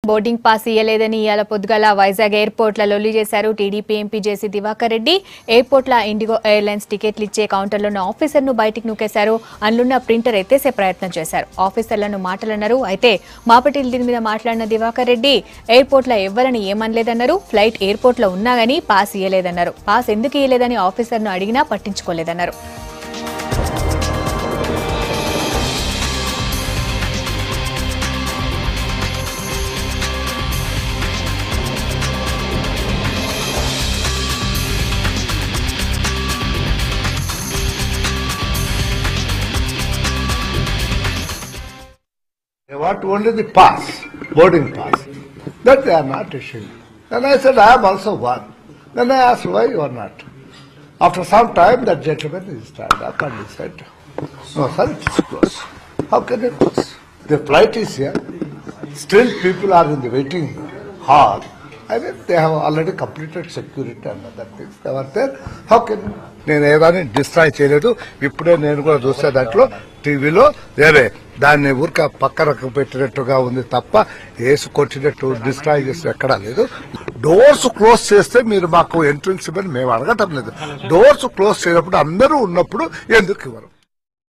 Boarding pass ఇయ్యలేదని ఇయాల పొద్దుగాల వైజాగ్ ఎయిర్పోర్ట్ల లొల్లి చేశారు TDP MP JC Diwakar Reddy. ఎయిర్పోర్ట్ల ఇండిగో ఎయిర్లైన్స్ టికెట్లు ఇచ్చే కౌంటర్లోని ఆఫీసర్ను బయటికి నూకేశారు. అందులోన్న ప్రింటర్ ఎత్తేసే ప్రయత్నం చేశారు. ఆఫీసర్లను మాటలన్నారు. అయితే మాపటిల్ దీని మీద మాట్లాడిన దివాకర్ రెడ్డి ఎయిర్పోర్ట్ల ఎవరని ఏమనలేదన్నారు. ఫ్లైట్ ఎయిర్పోర్ట్లో ఉన్నా గానీ పాస్ ఇయ్యలేదన్నారు. పాస్ ఎందుకు ఇయ్యలేదని ఆఫీసర్ను అడిగినా పట్టించుకోలేదన్నారు. They want only the pass, boarding pass. That they are not issuing. Then I said, I am also one. Then I asked, why you are not? After some time, that gentleman he stand up and he said, no sir, it is closed. How can it close? The flight is here. Still people are in the waiting hall. I mean, they have already completed security and other things. They were there. How can you? నేను ఏదాన్ని destroy చేయలేదు. ఇప్పుడే నేను కూడా చూసే దాంట్లో టీవీలో వేరే దాన్ని ఊరిక పక్కన పెట్టినట్టుగా ఉంది తప్ప వేసి కొట్టినట్టు డిస్ట్రాయ్ చేసి ఎక్కడా లేదు. డోర్స్ క్లోజ్ చేస్తే మీరు మాకు ఎంట్రన్స్ ఇవ్వని మేము అడగటం లేదు. డోర్స్ క్లోజ్ చేయనప్పుడు అందరూ ఉన్నప్పుడు ఎందుకు ఇవ్వరు?